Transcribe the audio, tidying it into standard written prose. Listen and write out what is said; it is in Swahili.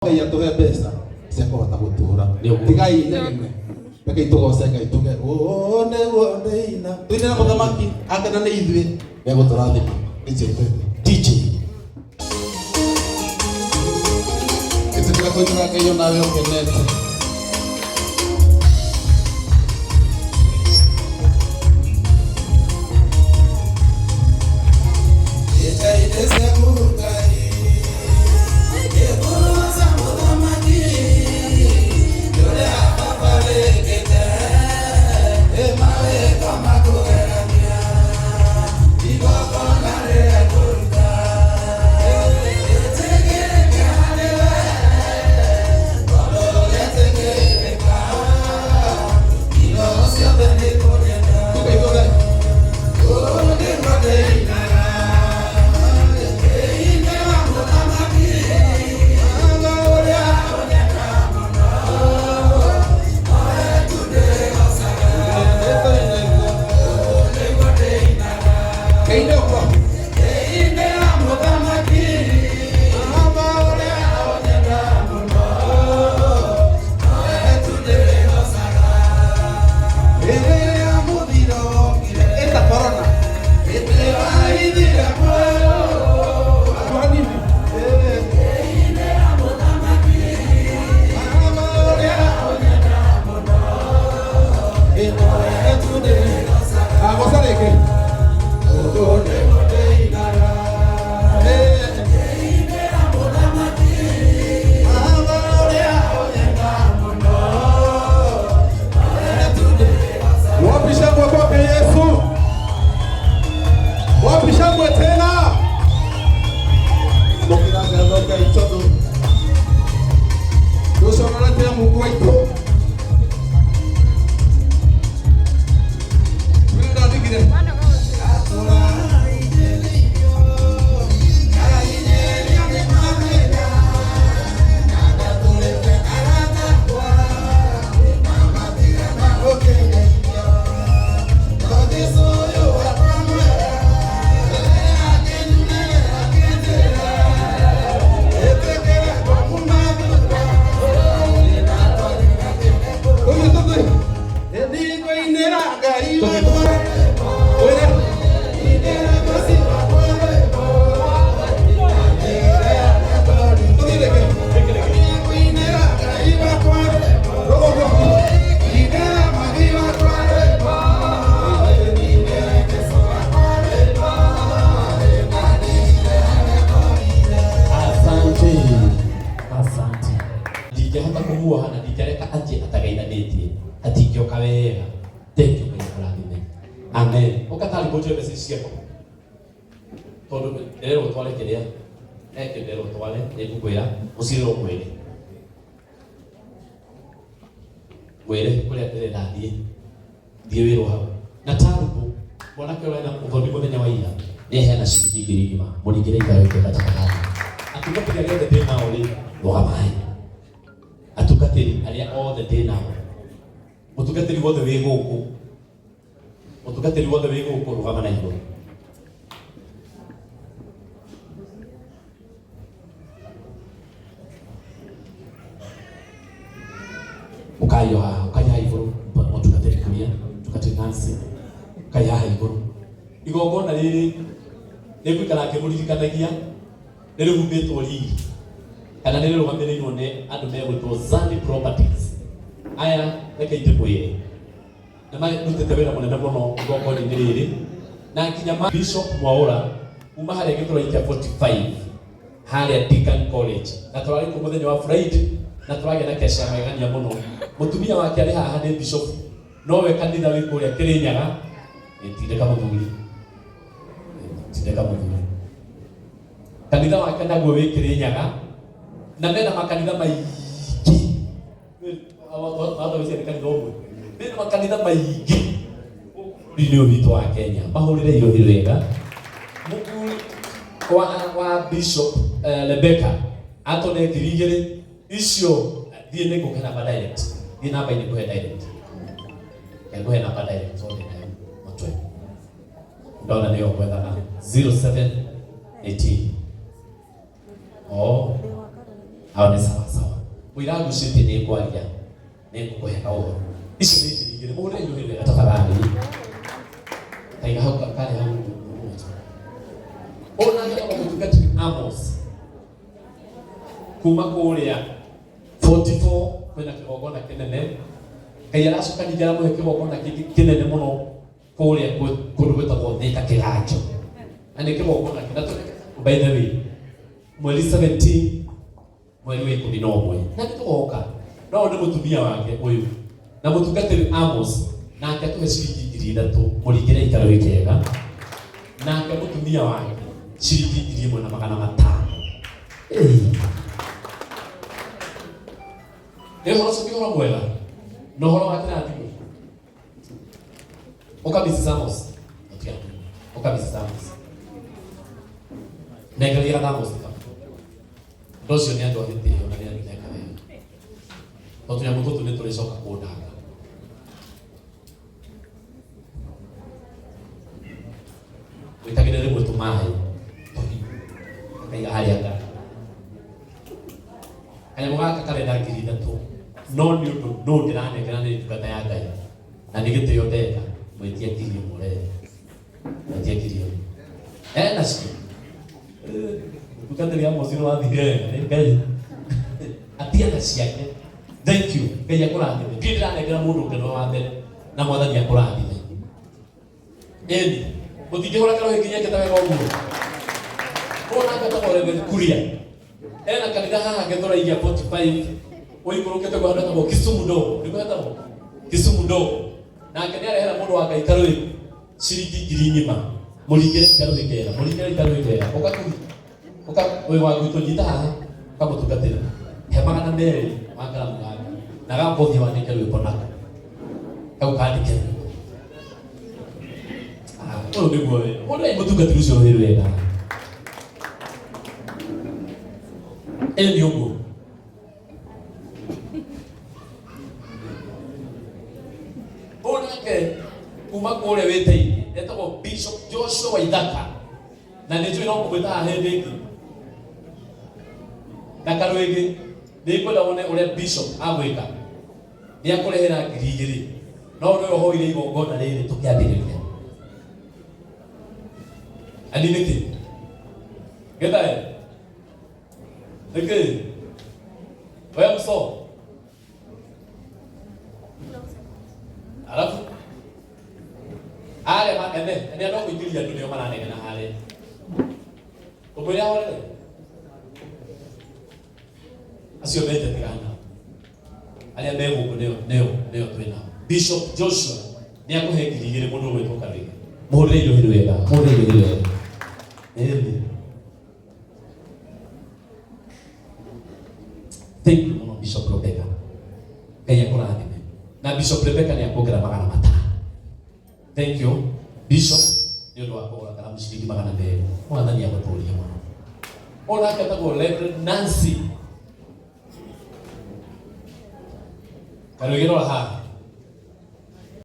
Ya tuhe besa seko watagutura tigai negeme peke itugoce ngai tuge one ina twine na muthamaki akana ni ithuĩ egũtũrathima DJ ĩtĩkĩra kũigĩra Ngai onawe ũkenete Amen. Okatali bojo besi siako. Todo lero twale kelea. Eke lero twale ebukwera usiro kwere. Kwere kule atele ndie. Die wiro hawo. Na tarubu bona ke wena uthoni muthenya wa ira. Ni hena ciringi ngiri ngima. Muringire ikayo ke katakana. Atukapiga leo the day now le rogamai. Atukatiri alia all the day now. Mutukatiri wothe wi guku. Mutukatiri wothe wi guku rugama na iguru. Ukayo ha ukaya iguru mutukatiri kulia tukatiri nansi kaya iguru. Igongona riri nĩgwĩkara akĩmũririkanagia nĩrĩhumbĩtwo riri kana nĩrĩrũgamĩrĩirwo nĩ andũ megwĩtwo Zani Properties. Aya reke itĩkwĩre na marutĩte wĩra mũnene mũno igongona-inĩ rĩrĩ na nginya Bishop Mwaũra kuma harĩa gĩtũra kĩa 45 harĩa Deakin College na tũrarĩ kuo mũthenya wa Friday na tũragĩa na kesha ya magegania mũno. Mũtumia wake arĩ haha nĩ Bishop nowe kanitha wĩ kũrĩa Kĩrĩnyaga tindĩka mũthuri tindĩka mũthuri kanitha wake naguo wĩ Kĩrĩnyaga na mena makanitha maingĩ watu wĩcie kanitha ũmwe mena makanitha maingĩ bũrũri-inĩ witũ wa Kenya. Mahũrĩre irohi wega mũkuru wa Bishop Rebecca atone ngiri igĩrĩ icio thiĩ nĩngũkena ba direct thiĩ namba-inĩ kũhe direct nguhe namba direct zote nayo matwe ndona nĩyo gwethana 0718 aone sawa sawa muiragu city ni kwaria ni kuhe kawo icio ni ngiri mũgũre nyohire tafadhali taiga hau kale hau ona ndio mutungati Amos kuma kuria 44 kwenda kigogona kinene Ngai aracokanĩria mũhe kĩgongona kĩnene mũno kũrĩa kũndũ gwĩtagwo Thika Kĩganjo. Na nĩ kĩgongona kĩnene by the way mweri 17 mweri wa 11 na nĩtũgoka no nĩ mũtumia wake ũyũ na mũtungatĩri Amos nake atũhe ciringi 3,000 mũringĩre ikaro kĩega nake mũtumia wake ciringi 1,500. Nĩ ũhoro ũcio ũhoro mwega no horo wa kĩrathimo ukabisa Amos ukabisa Amos nengalia Amos ndocio ni andu ahitio na ni andu neka wega tondu ya mututu ni tulicoka kundanga witagire rimwe tumahe ngai aria nga kanya mwaka karenda 3,000 no ni undu no ndiranengera ni ndungata ya Ngai na nĩ gĩtĩo ndeka mwetie kirio mũre mwetie kirio na cio ndungata ya Amos no wathire Ngai atia na ciake thank you Ngai akũrathime ndiranengera mũndũ ũngĩ wa mbere na mwathani akũrathime eni mũtingĩhũra karo hikinya kĩta wega ũguo ona ngatagwo Reverend Kuria ena kanitha haha Gĩthũrai 45 ũikũrũkĩte kwa andũ atagwo Kisumu Ndogo nĩ kwetagwo Kisumu Ndogo nake nĩ arehera mũndũ wa Ngai karũĩ ciringi 1,000 mũringĩre karũĩ kega mũringĩre karũĩ kega ũka ũyũ wa gwitũ nyita haha kamũtungatĩra he 200 makara mũganga na gakothia wandĩke rwĩmbo nako kau kandĩke ũyũ nĩguo wĩra mũndũ ai mũtungatĩri ũcio wĩra wega nĩ ũguo onake kuma kũrĩa wĩtĩirie etagwo Bishop Joshua Waithaka na nĩ njũĩ no kũmwĩta hĩndĩ ĩngĩ na karũ ĩngĩ nĩ ngwenda wone ũrĩa Bishop agwĩka nĩ akũrehera 2,000 no nĩwe ũhoire igongona rĩrĩ tũkĩambĩrĩria ani nĩkĩ gĩthae nĩkĩ oya mso alafu ale ene ndo kuingilia ndio maranegena hale ubaya wale asio bete tigana ale mbegu neo twina Bishop Joshua ni akuhengirigire mundu wetwo kari muhurire irio hiru wega muhurire irio wega thank you Bishop Rebecca Ngai akũrathime na Bishop Rebecca ni akuongerera 500. Thank you Bishop nĩ ũndũ wa kũgũra karamu ciringi 200 mwathani agũtũũrie mũno ona akatagwo Reverend Nancy karũgĩrora haha